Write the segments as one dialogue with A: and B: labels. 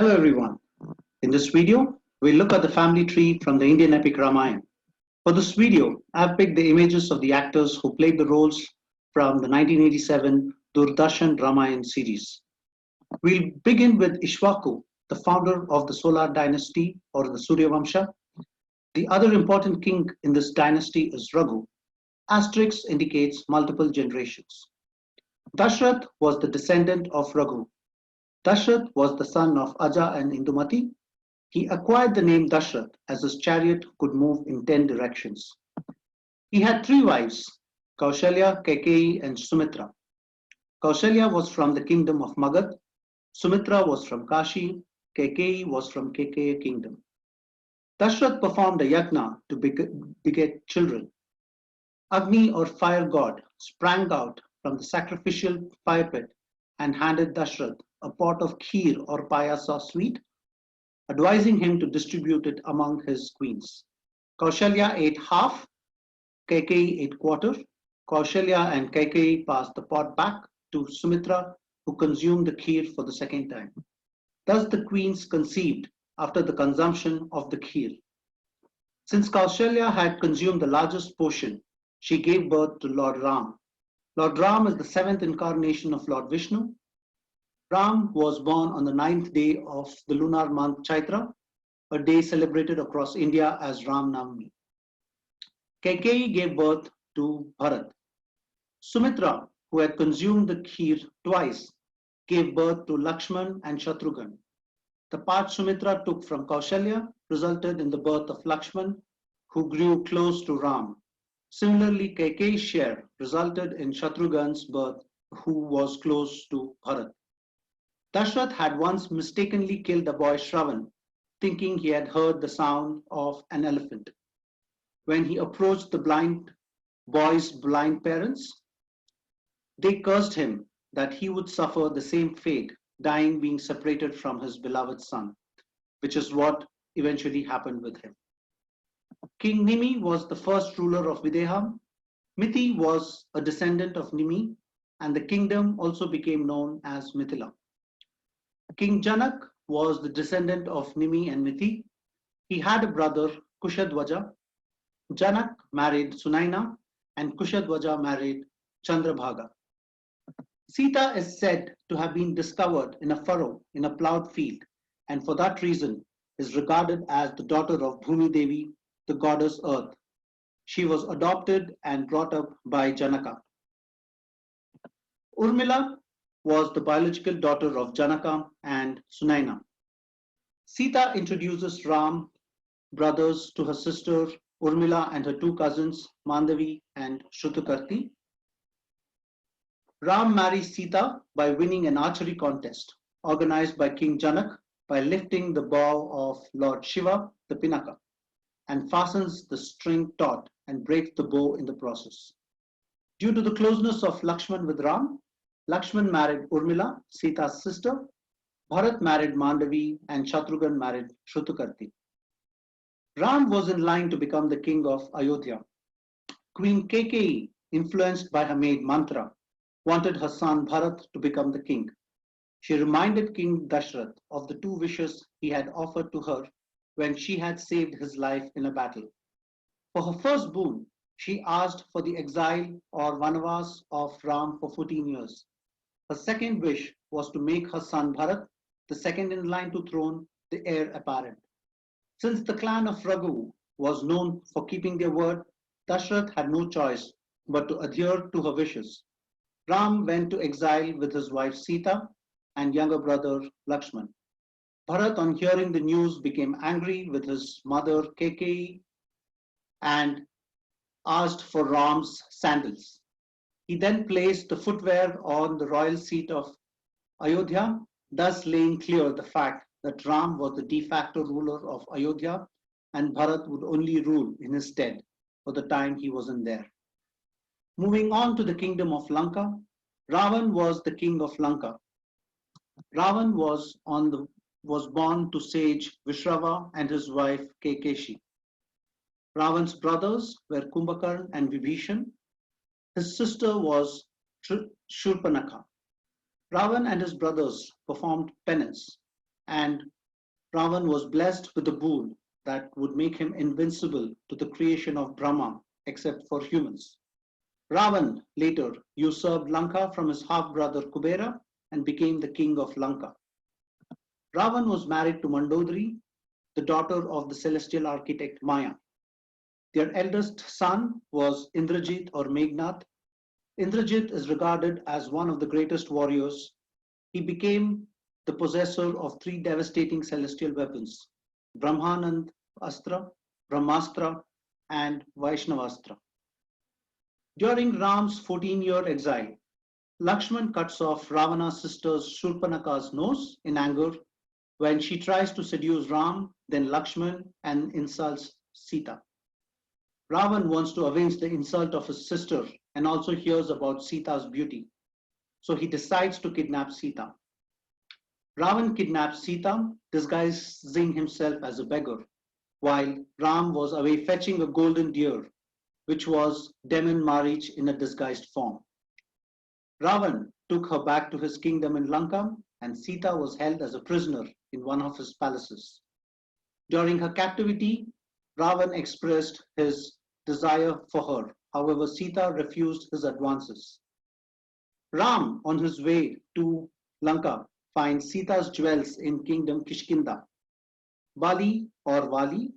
A: Hello everyone. In this video, we'll look at the family tree from the Indian epic Ramayan. For this video, I've picked the images of the actors who played the roles from the 1987 Doordarshan Ramayan series. We'll begin with Ishwaku, the founder of the Solar dynasty or the Surya Vamsha. The other important king in this dynasty is Raghu. Asterisk indicates multiple generations. Dashrath was the descendant of Raghu. Dashrath was the son of Aja and Indumati. He acquired the name Dashrath as his chariot could move in 10 directions. He had three wives, Kaushalya, Kaikeyi, and Sumitra. Kaushalya was from the kingdom of Magad, Sumitra was from Kashi, Kaikeyi was from Kaikeya kingdom. Dashrath performed a yagna to beget children. Agni or fire god sprang out from the sacrificial fire pit and handed Dashrath a pot of kheer or payasa sweet, advising him to distribute it among his queens. Kaushalya ate half, Kaikeyi ate quarter. Kaushalya and Kaikeyi passed the pot back to Sumitra, who consumed the kheer for the second time. Thus the queens conceived after the consumption of the kheer. Since Kaushalya had consumed the largest portion, she gave birth to Lord Ram. Lord Ram is the seventh incarnation of Lord Vishnu. Ram was born on the ninth day of the lunar month Chaitra, a day celebrated across India as Ram Navami. Kaikeyi gave birth to Bharat. Sumitra, who had consumed the kheer twice, gave birth to Lakshman and Shatrughan. The part Sumitra took from Kaushalya resulted in the birth of Lakshman, who grew close to Ram. Similarly, Kaikeyi's share resulted in Shatrughan's birth, who was close to Bharat. Dashrath had once mistakenly killed the boy Shravan, thinking he had heard the sound of an elephant. When he approached the boy's blind parents, they cursed him that he would suffer the same fate, dying being separated from his beloved son, which is what eventually happened with him. King Nimi was the first ruler of Videha. Mithi was a descendant of Nimi, and the kingdom also became known as Mithila. King Janak was the descendant of Nimi and Mithi. He had a brother, Kushadwaja. Janak married Sunaina, and Kushadwaja married Chandrabhaga. Sita is said to have been discovered in a furrow in a ploughed field, and for that reason is regarded as the daughter of Bhumi Devi, the goddess Earth. She was adopted and brought up by Janaka. Urmila was the biological daughter of Janaka and Sunaina. Sita introduces Ram brothers to her sister Urmila and her two cousins Mandavi and Shrutukarti. Ram marries Sita by winning an archery contest organized by King Janak by lifting the bow of Lord Shiva, the Pinaka, and fastens the string taut and breaks the bow in the process. Due to the closeness of Lakshman with Ram, Lakshman married Urmila, Sita's sister. Bharat married Mandavi and Shatrughan married Shrutukarti. Ram was in line to become the king of Ayodhya. Queen Kaikeyi, influenced by her maid Mantra, wanted her son Bharat to become the king. She reminded King Dashrath of the two wishes he had offered to her when she had saved his life in a battle. For her first boon, she asked for the exile or vanavas of Ram for 14 years. Her second wish was to make her son Bharat, the second in line to throne, the heir apparent. Since the clan of Raghu was known for keeping their word, Dashrath had no choice but to adhere to her wishes. Ram went to exile with his wife Sita and younger brother Lakshman. Bharat, on hearing the news, became angry with his mother Kaikeyi and asked for Ram's sandals. He then placed the footwear on the royal seat of Ayodhya, thus laying clear the fact that Ram was the de facto ruler of Ayodhya and Bharat would only rule in his stead for the time he wasn't there. Moving on to the kingdom of Lanka, Ravan was the king of Lanka. Ravan was born to sage Vishrava and his wife Kekeshi. Ravan's brothers were Kumbhakarna and Vibhishan. His sister was Shurpanakha. Ravan and his brothers performed penance. and Ravan was blessed with a boon that would make him invincible to the creation of Brahma, except for humans. Ravan later usurped Lanka from his half brother Kubera and became the king of Lanka. Ravan was married to Mandodari, the daughter of the celestial architect Maya. Their eldest son was Indrajit or Meghnad. Indrajit is regarded as one of the greatest warriors. He became the possessor of three devastating celestial weapons: Brahmanand Astra, Brahmastra, and Vaishnavastra. During Ram's 14-year exile, Lakshman cuts off Ravana's sister Shurpanaka's nose in anger when she tries to seduce Ram, then Lakshman, and insults Sita. Ravan wants to avenge the insult of his sister and also hears about Sita's beauty. So he decides to kidnap Sita. Ravan kidnaps Sita, disguising himself as a beggar, while Ram was away fetching a golden deer, which was Demon Marich in a disguised form. Ravan took her back to his kingdom in Lanka, and Sita was held as a prisoner in one of his palaces. During her captivity, Ravan expressed his desire for her. However, Sita refused his advances. Ram, on his way to Lanka, finds Sita's jewels in kingdom Kishkinda. Bali or Vali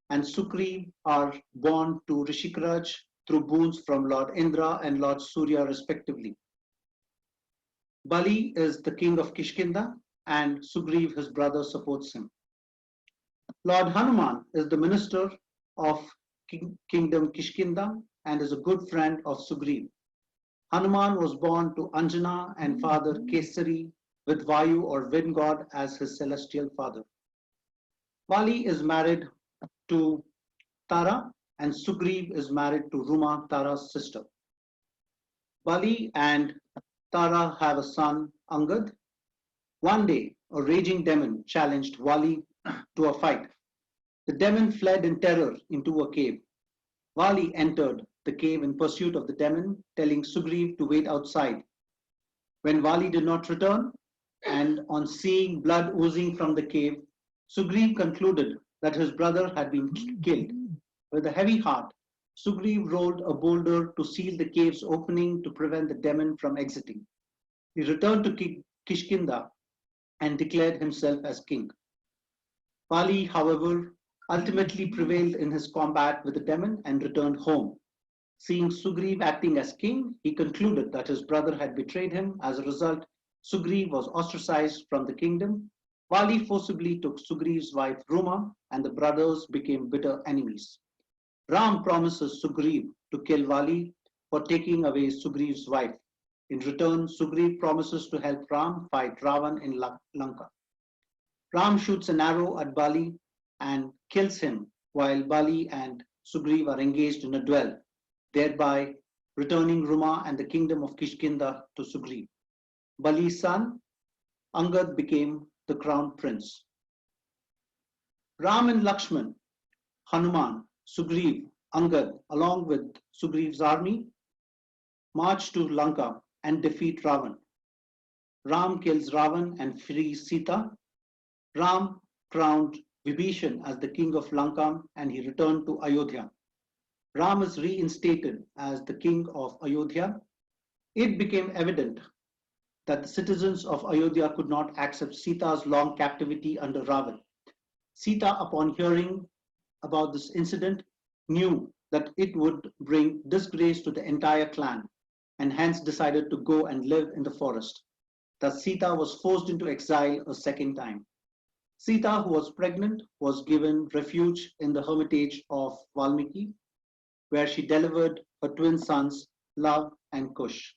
A: and Sukri are born to Rishikraj through boons from Lord Indra and Lord Surya respectively. Bali is the king of Kishkinda and Sugriv, his brother, supports him. Lord Hanuman is the minister of kingdom Kishkinda and is a good friend of Sugriv. Hanuman was born to Anjana and father Kesari with Vayu or wind god as his celestial father. Vali is married to Tara and Sugriv is married to Ruma, Tara's sister. Bali and Tara have a son, Angad. One day, a raging demon challenged Vali to a fight. The demon fled in terror into a cave. Vali entered the cave in pursuit of the demon, telling Sugriv to wait outside. When Vali did not return, and on seeing blood oozing from the cave, Sugriv concluded that his brother had been killed. With a heavy heart, Sugriv rolled a boulder to seal the cave's opening to prevent the demon from exiting. He returned to Kishkinda and declared himself as king. Vali, however, ultimately prevailed in his combat with the demon and returned home. Seeing Sugriv acting as king, he concluded that his brother had betrayed him. As a result, Sugriv was ostracized from the kingdom. Vali forcibly took Sugriv's wife Ruma, and the brothers became bitter enemies. Ram promises Sugriv to kill Vali for taking away Sugriv's wife. In return, Sugriv promises to help Ram fight Ravan in Lanka. Ram shoots an arrow at Bali and kills him while Bali and Sugriv are engaged in a duel, thereby returning Ruma and the kingdom of Kishkinda to Sugriv. Bali's son, Angad, became the crown prince. Ram and Lakshman, Hanuman, Sugriv, Angad, along with Sugriv's army, march to Lanka and defeat Ravan. Ram kills Ravan and frees Sita. Ram crowned Vibhishan as the king of Lanka and he returned to Ayodhya. Ram is reinstated as the king of Ayodhya. It became evident that the citizens of Ayodhya could not accept Sita's long captivity under Ravan. Sita, upon hearing about this incident, knew that it would bring disgrace to the entire clan and hence decided to go and live in the forest. Thus, Sita was forced into exile a second time. Sita, who was pregnant, was given refuge in the hermitage of Valmiki, where she delivered her twin sons, Lav and Kush.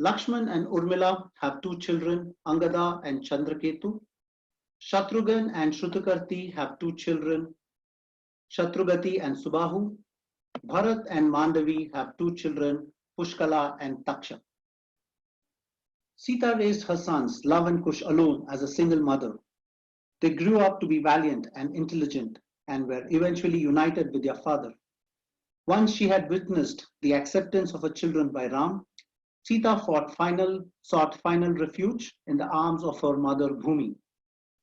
A: Lakshman and Urmila have two children, Angada and Chandraketu. Shatrughan and Shrutakarti have two children, Shatrugati and Subahu. Bharat and Mandavi have two children, Pushkala and Taksha. Sita raised her sons, Lav and Kush, alone as a single mother. They grew up to be valiant and intelligent and were eventually united with their father. Once she had witnessed the acceptance of her children by Ram, Sita sought final refuge in the arms of her mother Bhumi.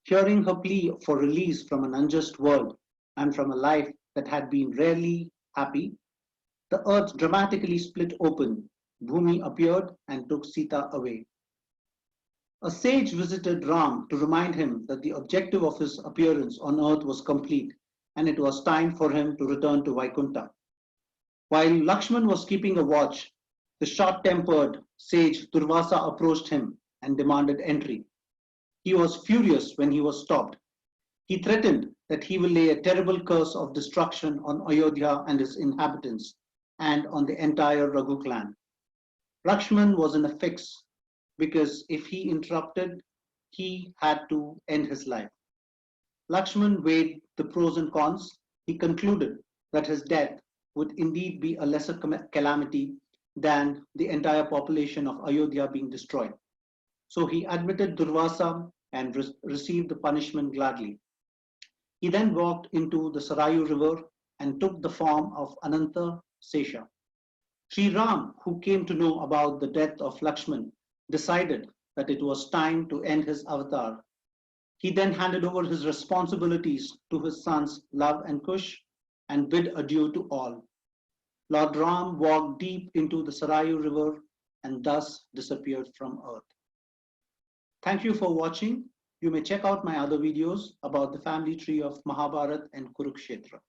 A: Hearing her plea for release from an unjust world and from a life that had been rarely happy, the earth dramatically split open. Bhumi appeared and took Sita away. A sage visited Ram to remind him that the objective of his appearance on earth was complete and it was time for him to return to Vaikunta. While Lakshman was keeping a watch, the short tempered sage Durvasa approached him and demanded entry. He was furious when he was stopped. He threatened that he will lay a terrible curse of destruction on Ayodhya and his inhabitants and on the entire Raghu clan. Lakshman was in a fix because if he interrupted, he had to end his life. Lakshman weighed the pros and cons. He concluded that his death would indeed be a lesser calamity than the entire population of Ayodhya being destroyed. So he admitted Durvasa and received the punishment gladly. He then walked into the Sarayu river and took the form of Ananta Sesha. Sri Ram, who came to know about the death of Lakshman, decided that it was time to end his avatar. He then handed over his responsibilities to his sons Lav and Kush and bid adieu to all. Lord Ram walked deep into the Sarayu river and thus disappeared from earth. Thank you for watching. You may check out my other videos about the family tree of Mahabharat and Kurukshetra.